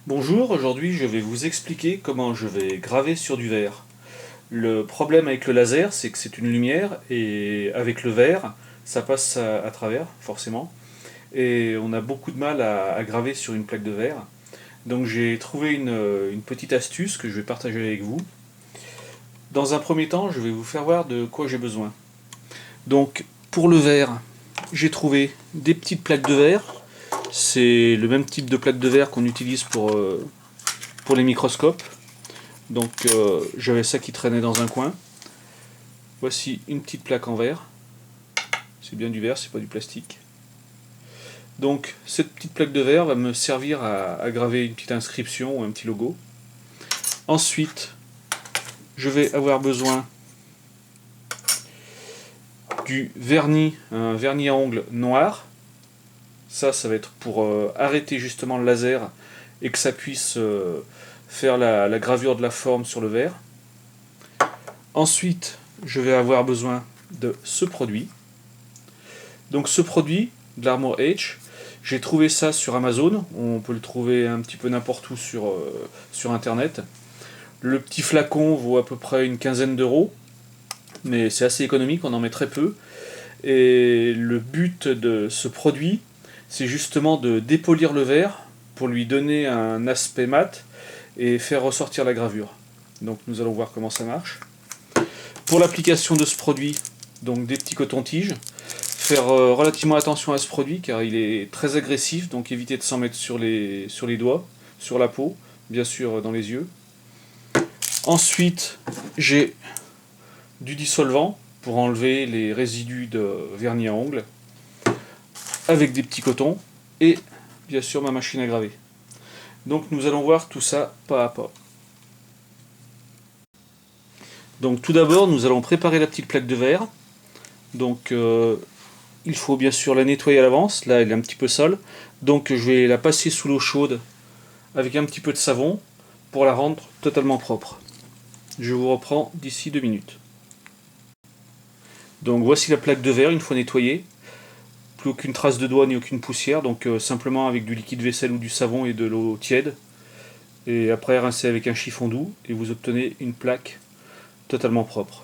Bonjour, aujourd'hui je vais vous expliquer comment je vais graver sur du verre. Le problème avec le laser, c'est que c'est une lumière et avec le verre, ça passe à travers, forcément. Et on a beaucoup de mal à graver sur une plaque de verre. Donc j'ai trouvé une petite astuce que je vais partager avec vous. Dans un premier temps, je vais vous faire voir de quoi j'ai besoin. Donc pour le verre, j'ai trouvé des petites plaques de verre. C'est le même type de plaque de verre qu'on utilise pour les microscopes. Donc j'avais ça qui traînait dans un coin. Voici une petite plaque en verre. C'est bien du verre, c'est pas du plastique. Donc cette petite plaque de verre va me servir à graver une petite inscription ou un petit logo. Ensuite, je vais avoir besoin du vernis, un vernis à ongles noir. Ça va être pour arrêter justement le laser et que ça puisse faire la gravure de la forme sur le verre. Ensuite, je vais avoir besoin de ce produit. Donc ce produit, de l'Armor H, j'ai trouvé ça sur Amazon. On peut le trouver un petit peu n'importe où sur internet. Le petit flacon vaut à peu près une quinzaine d'euros, mais c'est assez économique, on en met très peu. Et le but de ce produit, c'est justement de dépolir le verre pour lui donner un aspect mat et faire ressortir la gravure. Donc nous allons voir comment ça marche. Pour l'application de ce produit, donc des petits cotons-tiges, faire relativement attention à ce produit car il est très agressif, donc évitez de s'en mettre sur les doigts, sur la peau, bien sûr dans les yeux. Ensuite, j'ai du dissolvant pour enlever les résidus de vernis à ongles, avec des petits cotons, et bien sûr ma machine à graver. Donc nous allons voir tout ça pas à pas. Donc tout d'abord, nous allons préparer la petite plaque de verre. Donc il faut bien sûr la nettoyer à l'avance, là elle est un petit peu sale, donc je vais la passer sous l'eau chaude avec un petit peu de savon pour la rendre totalement propre. Je vous reprends d'ici 2 minutes. Donc voici la plaque de verre une fois nettoyée, plus aucune trace de doigt ni aucune poussière, donc simplement avec du liquide vaisselle ou du savon et de l'eau tiède, et après rincer avec un chiffon doux et vous obtenez une plaque totalement propre.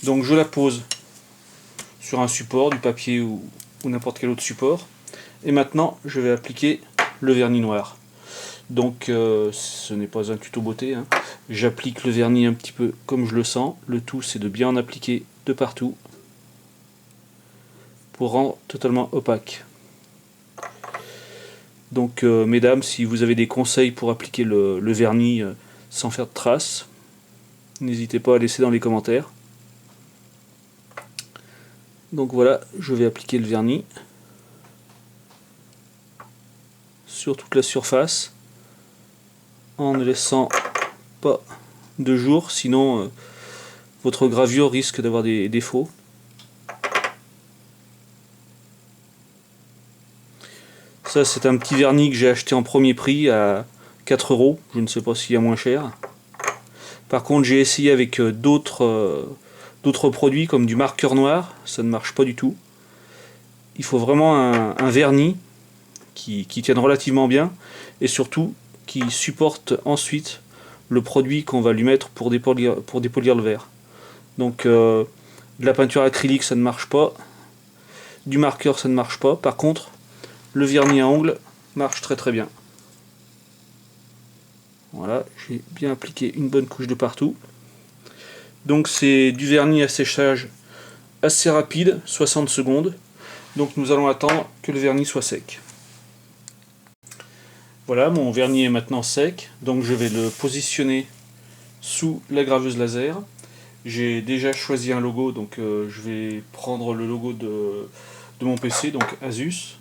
Donc je la pose sur un support, du papier ou n'importe quel autre support. Et maintenant, je vais appliquer le vernis noir. Donc, ce n'est pas un tuto beauté. Hein. J'applique le vernis un petit peu comme je le sens. Le tout, c'est de bien en appliquer de partout pour rendre totalement opaque. Donc, mesdames, si vous avez des conseils pour appliquer le vernis sans faire de traces, n'hésitez pas à laisser dans les commentaires. Donc voilà, je vais appliquer le vernis sur toute la surface en ne laissant pas de jour, sinon votre gravure risque d'avoir des défauts. Ça, c'est un petit vernis que j'ai acheté en premier prix à 4 euros, je ne sais pas s'il y a moins cher. Par contre, j'ai essayé avec d'autres produits comme du marqueur noir, ça ne marche pas du tout. Il faut vraiment un vernis qui tienne relativement bien et surtout qui supporte ensuite le produit qu'on va lui mettre pour dépolir le verre. Donc de la peinture acrylique ça ne marche pas, du marqueur ça ne marche pas, par contre le vernis à ongles marche très très bien. Voilà, j'ai bien appliqué une bonne couche de partout. Donc c'est du vernis à séchage assez rapide, 60 secondes. Donc nous allons attendre que le vernis soit sec. Voilà, mon vernis est maintenant sec, donc je vais le positionner sous la graveuse laser. J'ai déjà choisi un logo, donc je vais prendre le logo de mon PC, donc Asus.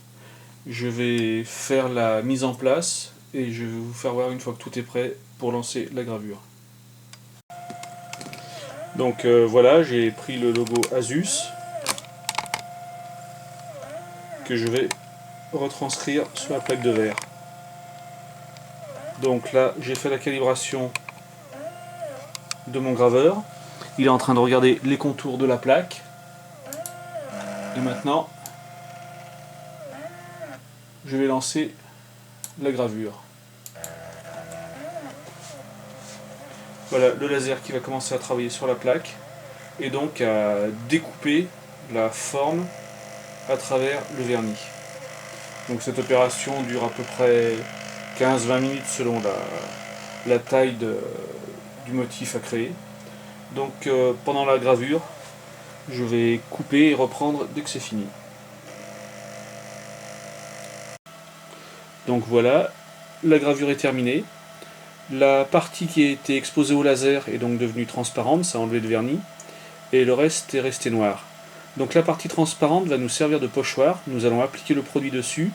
Je vais faire la mise en place et je vais vous faire voir une fois que tout est prêt pour lancer la gravure. Donc voilà, j'ai pris le logo Asus que je vais retranscrire sur la plaque de verre. Donc là, j'ai fait la calibration de mon graveur. Il est en train de regarder les contours de la plaque. Et maintenant, je vais lancer la gravure. Voilà le laser qui va commencer à travailler sur la plaque et donc à découper la forme à travers le vernis. Donc cette opération dure à peu près 15-20 minutes selon la taille du motif à créer. Donc pendant la gravure, je vais couper et reprendre dès que c'est fini. Donc voilà, la gravure est terminée. La partie qui a été exposée au laser est donc devenue transparente, ça a enlevé le vernis, et le reste est resté noir. Donc la partie transparente va nous servir de pochoir, nous allons appliquer le produit dessus,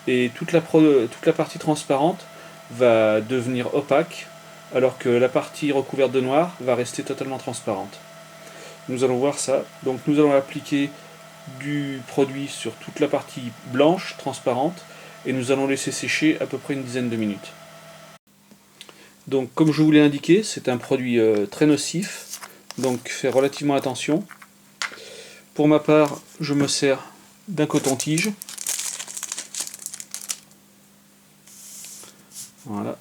et toute la partie transparente va devenir opaque, alors que la partie recouverte de noir va rester totalement transparente. Nous allons voir ça. Donc nous allons appliquer du produit sur toute la partie blanche, transparente, et nous allons laisser sécher à peu près une dizaine de minutes. Donc comme je vous l'ai indiqué, c'est un produit très nocif, donc faites relativement attention. Pour ma part, je me sers d'un coton-tige. Voilà.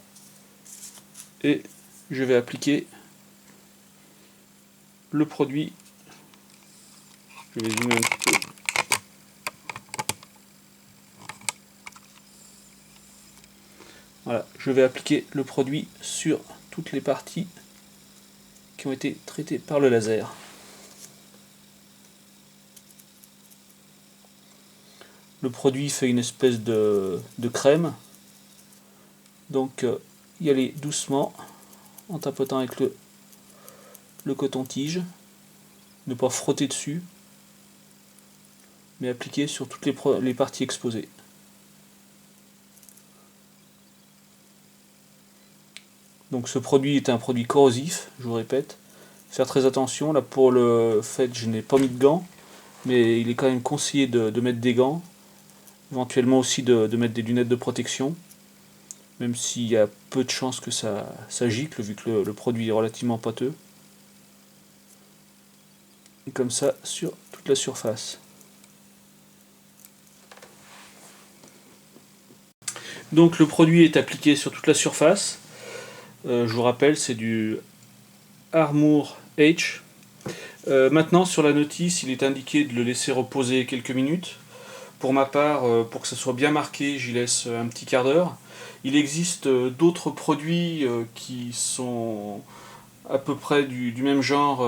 Et je vais appliquer le produit. Je vais zoomer un petit peu. Voilà, je vais appliquer le produit sur toutes les parties qui ont été traitées par le laser. Le produit fait une espèce de crème. Donc y aller doucement en tapotant avec le coton-tige. Ne pas frotter dessus, mais appliquer sur toutes les parties exposées. Donc ce produit est un produit corrosif, je vous répète. Faire très attention, là pour le fait je n'ai pas mis de gants, mais il est quand même conseillé de mettre des gants, éventuellement aussi de mettre des lunettes de protection, même s'il y a peu de chances que ça gicle vu que le produit est relativement pâteux. Et comme ça sur toute la surface. Donc le produit est appliqué sur toute la surface. Je vous rappelle, c'est du Armour H. Maintenant, sur la notice, il est indiqué de le laisser reposer quelques minutes. Pour ma part, pour que ça soit bien marqué, j'y laisse un petit quart d'heure. Il existe d'autres produits qui sont à peu près du même genre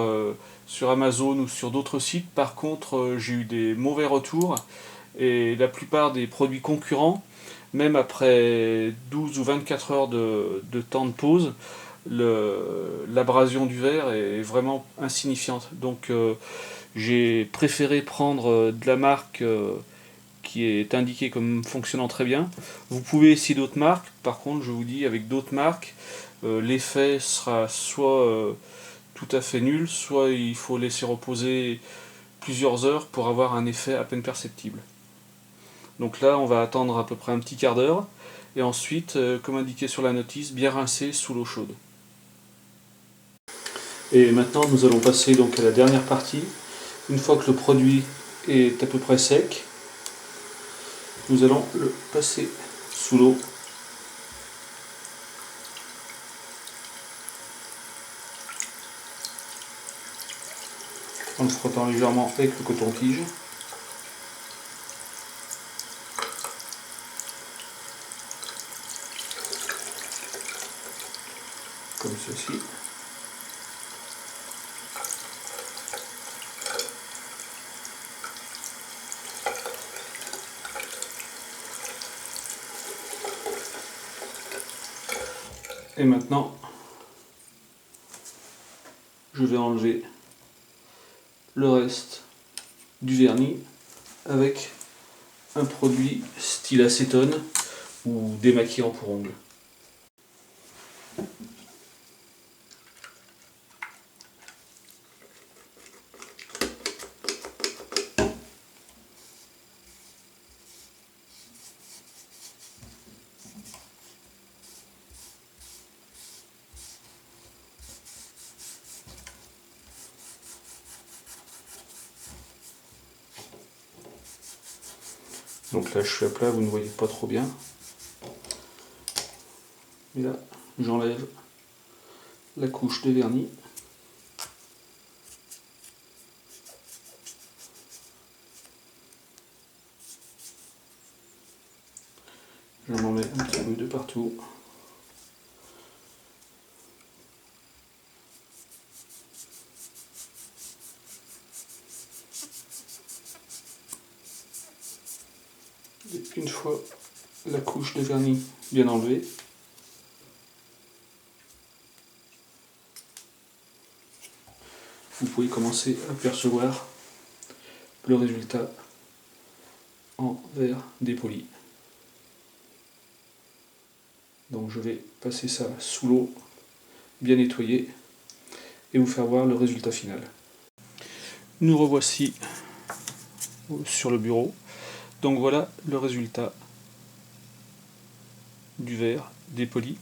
sur Amazon ou sur d'autres sites. Par contre, j'ai eu des mauvais retours et la plupart des produits concurrents, même après 12 ou 24 heures de temps de pause, l'abrasion du verre est vraiment insignifiante. Donc j'ai préféré prendre de la marque qui est indiquée comme fonctionnant très bien. Vous pouvez essayer d'autres marques, par contre je vous dis avec d'autres marques, l'effet sera soit tout à fait nul, soit il faut laisser reposer plusieurs heures pour avoir un effet à peine perceptible. Donc là on va attendre à peu près un petit quart d'heure, et ensuite, comme indiqué sur la notice, bien rincer sous l'eau chaude. Et maintenant nous allons passer donc à la dernière partie. Une fois que le produit est à peu près sec, nous allons le passer sous l'eau. En le frottant légèrement avec le coton-tige. Comme ceci. Et maintenant, je vais enlever le reste du vernis avec un produit style acétone ou démaquillant pour ongles. Donc là je suis à plat, vous ne voyez pas trop bien. Et là j'enlève la couche de vernis. Je m'en mets un petit peu de partout. Et une fois la couche de vernis bien enlevée, vous pouvez commencer à percevoir le résultat en verre dépoli. Donc je vais passer ça sous l'eau, bien nettoyé, et vous faire voir le résultat final. Nous revoici sur le bureau. Donc voilà le résultat du verre dépoli.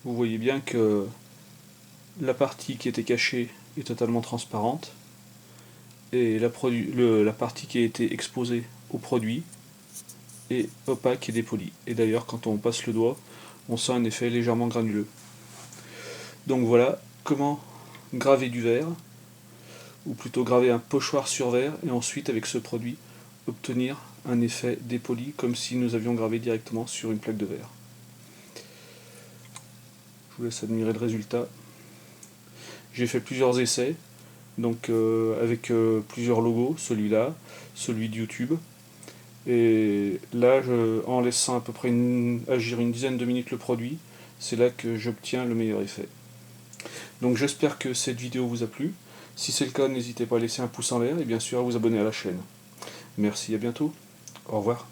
Vous voyez bien que la partie qui était cachée est totalement transparente et la partie qui a été exposée au produit est opaque et dépolie. Et d'ailleurs, quand on passe le doigt, on sent un effet légèrement granuleux. Donc voilà comment graver du verre, ou plutôt graver un pochoir sur verre, et ensuite avec ce produit obtenir un effet dépoli comme si nous avions gravé directement sur une plaque de verre. Je vous laisse admirer le résultat. J'ai fait plusieurs essais, donc avec plusieurs logos, celui-là, celui de YouTube. Et là, en laissant à peu près agir une dizaine de minutes le produit, c'est là que j'obtiens le meilleur effet. Donc j'espère que cette vidéo vous a plu. Si c'est le cas, n'hésitez pas à laisser un pouce en l'air et bien sûr à vous abonner à la chaîne. Merci, à bientôt. Au revoir.